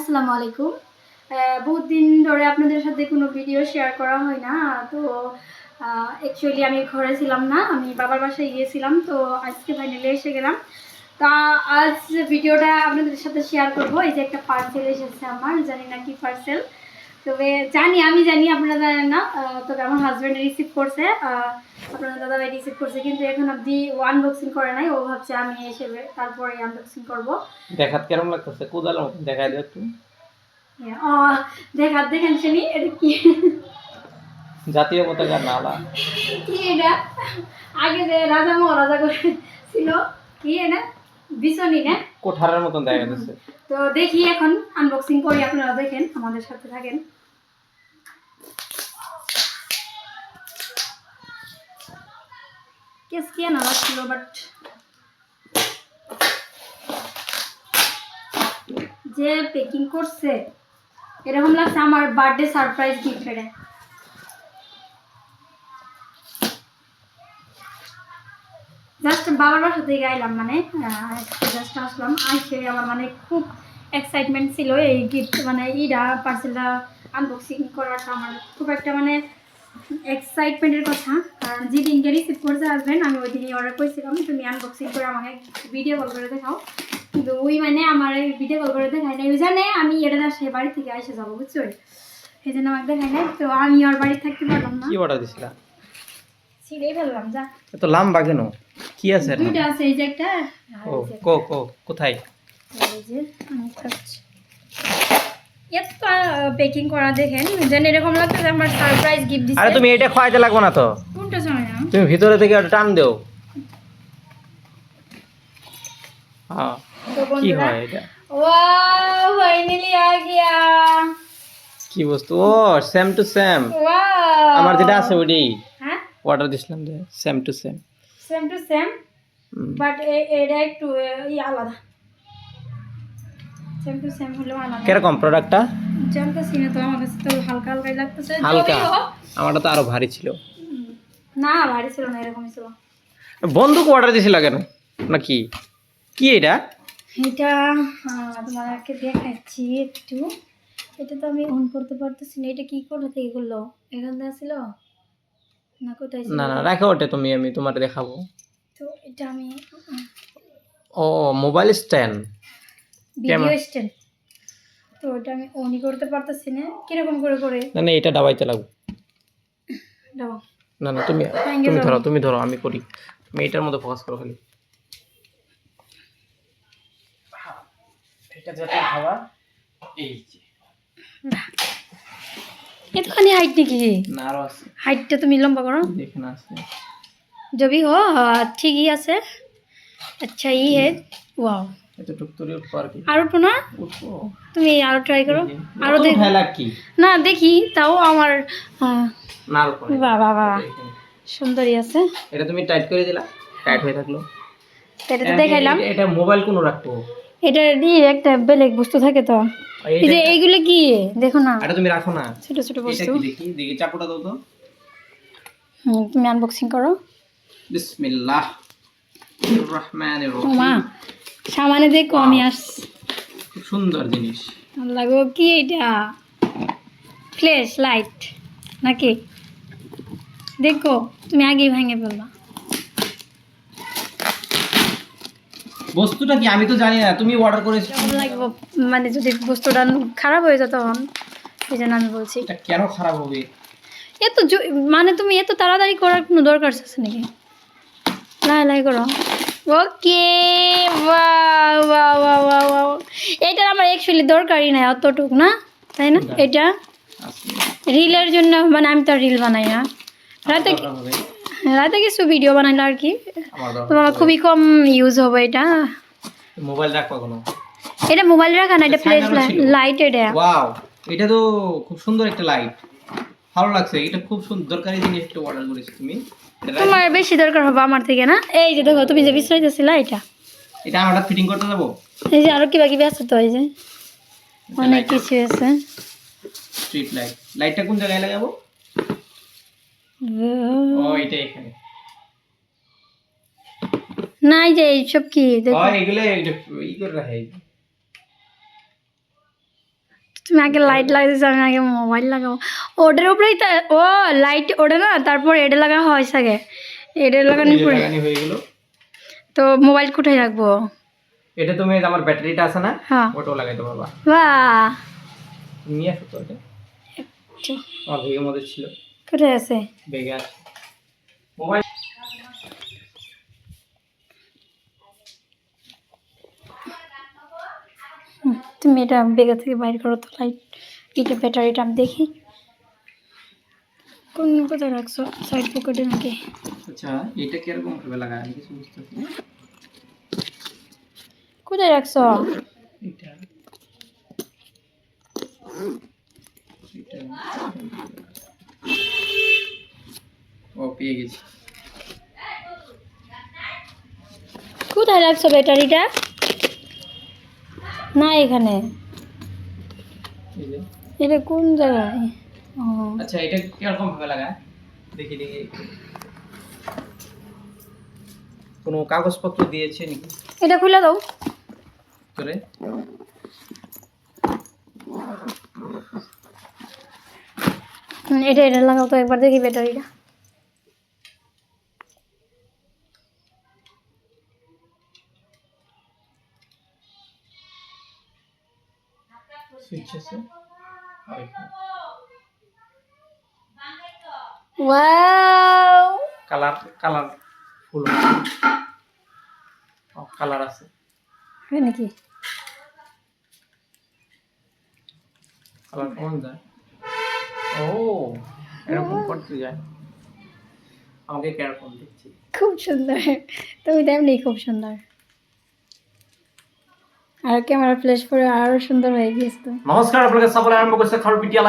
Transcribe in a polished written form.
আসসালামু আলাইকুম। বহুত দিন ধরে আপনাদের সাথে কোনো ভিডিও শেয়ার করা হয় না। তো অ্যাকচুয়ালি আমি ঘরে ছিলাম না, আমি বাবার বাসায় গিয়েছিলাম। তো আজকে ফাইনালি এসে গেলাম। তা আজ ভিডিওটা আপনাদের সাথে শেয়ার করব। এই যে একটা পার্সেল এসেছে আমার, জানি না কি পার্সেল। তবে আমি জানি আপনারা জানেন না। তবে আমার হাজব্যান্ড রিসিভ করছে, আপনার দাদাভাই রিসিভ করছে, কিন্তু এখন অবধি আনবক্সিং করে নাই। ও ভাবছে আমি এসে তারপরে আনবক্সিং করব। দেখাত কেমন লাগতেছে? কোদাল মতন দেখাই দাও একটু। দেখেন শুনি এটা কি? জাতীয় পতাকার নালা। কি এটা? আগে যে রাজা মহারাজা করে ছিল, কি এটা? বিছনি না? কোঠারের মতন দেখা যাচ্ছে। তো দেখি এখন আনবক্সিং করি, আপনারা দেখেন, আমাদের সাথে থাকেন। কেস কি না লাগছিল, বাট যে প্যাকিং করছে এরকম লাগছে আমার বার্থডে সারপ্রাইজ গিফট। এটা জাস্ট বাবার বাসা থেকে আইলাম, মানে জাস্ট আসলাম, আইসে আমার মানে খুব এক্সাইটমেন্ট ছিল এই গিফট, মানে ইটা পার্সেলটা আনবক্সিং করাটা আমার খুব একটা মানে এক্সাইটমেন্টের কথা। কারণ যেদিনকে রিসিভ করতে আসবেন আমি ওই দিনই অর্ডার করেছিলাম তুমি আনবক্সিং করে আমাকে ভিডিও কল করে দেখাও, কিন্তু ওই মানে আমার ভিডিও কল করে দেখাই নাই। ওই জানে আমি এটা সে বাড়ি থেকে এসে যাবো, বুঝছো, এই জন্য আমাকে দেখাই নাই। তো আমি ওর বাড়ি থাকতে পারলাম না। কি অর্ডার দিছিলা? ছিঁড়েই ফেললাম। যা এত লম্বা কেন? কি আছে? দুইটা আছে, এই যে একটা। ও কোথায়? এই যে আমি খাচ্ছি। এত প্যাকিং করা দেখেন, যেন এরকম লাগছে যে আমার সারপ্রাইজ গিফট দিছে। আরে তুমি এটা খোয়াইতে লাগবে না তো। কোনটা সময় না? তুমি ভিতরে থেকে একটা টান দাও। হ্যাঁ। তো কি বন্ধুরা, হয় এটা? ওয়াও ফাইনালি আ গিয়া। কি বস্তু? ও সেম টু সেম। ওয়াও, আমার যেটা আছে ওইটাই। হ্যাঁ অর্ডার দিছিলাম যে same to same. Same to same, but এটা একটু আলাদা। সেম টু সেম হলো আলাদা। কিরকম প্রোডাক্টটা? জানতেছি না তো, আমার কাছে তো হালকা হালকাই লাগতেছে। হালকা? আমারটা তো আরো ভারী ছিল। না ভারী ছিল না, এরকমই ছিল। বন্দুক অর্ডার দিছিলা কেন? নাকি কি এটা? এটা তোমাদেরকে দেখাচ্ছি একটু। এটা তো আমি অন করতে পারতেছি না। এটা কি করে থেকে করলো? এখানে ছিল না, কোথায় ছিল? না রাখো ওটা, আমি তোমার দেখাবো। তো এটা আমি ও মোবাইল স্ট্যান্ড, ভিডিও স্ট্যান্ড। তো এটা আমি অনই করতে পারতেছি না। কিরকম করে করে? না এটা দাবাইতে লাগবে। দাও। না তুমি ধরো আমি করি। তুমি এটার মধ্যে ফোকাস করো খালি। এটা যাতে খাওয়া এই যে এতখানি হাইট নাকি? না আরো আছে। হাইটটা তুমি লম্বা করো, দেখেন আছে। জবি হো ঠিক ही আছে। আচ্ছা ই হে, ওয়াও। এটা টুকটুরি উপর কি আর তো না, উঠো। তুমি আরো ট্রাই করো, আরো দেখ। খেলা কি না দেখি তাও আমার না উপরে। বাহ বাহ বাহ, সুন্দরই আছে। এটা তুমি টাইট করে দিলা, টাইট হয়ে থাকলো। এটা তো দেখাইলাম। এটা মোবাইল কোন রাখবো? এটা দিয়ে একটা বেলেগ বস্তু থাকে তো। এই যে এইগুলো কি দেখো না, এটা তুমি রাখো না, ছোট ছোট বস্তু। এটা কি দেখি চাকুটা দাও তো। তুমি আনবক্সিং করো। বিসমিল্লাহির রহমানির রহিম। মা সামনে দেখো আমি আসছি। খুব সুন্দর জিনিস। আল্লাহ গো, কি এটা? ফ্ল্যাশ লাইট নাকি? দেখো তুমি আগেই ভেঙে ফেলবা। বস্তুটা কি আমি তো জানি না, তুমি অর্ডার করেছো। কেমন লাগবে মানে যদি বস্তুটা খারাপ হয়ে যেত তখন, এই জন্য আমি বলছি। এটা কেন খারাপ হবে? এত মানে তুমি এত তাড়াতাড়ি করার কোনো দরকার আছে নাকি? লাই করো। Okay, wow wow wow wow wow. এটার আমার অ্যাকচুয়ালি দরকারই নাই অতটুক, না তাই না? এটা রিলের জন্য, মানে আমি তো রিল বানাই না। রাতে কিছু ভিডিও বানাইলে আর কি, তোমার খুবই কম ইউজ হবে এটা। মোবাইল রাখবা কোনো? এটা মোবাইল রাখা না, এটা প্লেস লাইট। এটা ওয়াও, এটা তো খুব সুন্দর একটা লাইট, ভালো লাগছে। এটা খুব সুন্দর দরকারি জিনিস একটা অর্ডার করেছো তুমি। তোমার বেশি দরকার হবে আমার থেকে না? এই যে দেখো তুমি যে বিছরাইতেছিলা এটা আমরা ফিটিং করতে যাব। এই যে আরো কি বাকি আছে তো, এই যে অনেক কিছু আছে। স্ট্রিট লাইট, লাইটটা কোন জায়গায় লাগাবো? ও এটা এখানে না, এই যে এইসব কি দেখো। এগুলো ই করে রাখে। তুমি আগে লাইট লাগাইছো, আমি আগে মোবাইল লাগাবো। ওটার উপরেই ও লাইট ওটা না, তারপর এটা লাগা হয় আগে, এটা লাগানোর পরে লাগানি হয়ে গেল। তো মোবাইল কোথায় রাখবো? এটা তুমি আমার ব্যাটারিটা আছে না, হ্যাঁ, ওটাও লাগাইতে পারবা। বাহ, নিয়ে আসো তো, এটা আমার ব্যাগের মধ্যে ছিল। কোথায় আছে? ব্যাগে আছে মোবাইল। তুমি এটা বেগা থেকে বাইর করো তো লাইট, এটা ব্যাটারিটা আমি দেখি কোন কোথায় রাখছো, সাইড পকেটে নাকি? আচ্ছা, এটা কিরকম ভাবে লাগায় আমি কিছু বুঝতেছি না। কোথায় রাখছো? এটা এটা ও পেয়ে গেছি। কোথায় রাখছো ব্যাটারিটা? না এখানে, এই যে। এটা কোন জায়গায়? ও আচ্ছা, এটা কিরকম ভাবে লাগায় দেখি দেখি। কোনো কাগজপত্র দিয়েছে নাকি এটা খুলে দাও। করে? এটা এটা লাগাও তো একবার দেখি ব্যাটারিটা। সুইচ আছে। Wow, colour colour full colour আছে। হয় নাকি? কালার কেমন যায়? ও এরকম করতে যায়। আমাকে কিরকম দেখছি? খুব সুন্দর, তুমি তেমনি খুব সুন্দর। আর ক্যামেরা ফ্ল্যাশ করে আরো সুন্দর হয়ে গিয়েছে। নমস্কার, আপনাকে সাপোর্ট আরম্ভ করছে খারুপিটিয়া।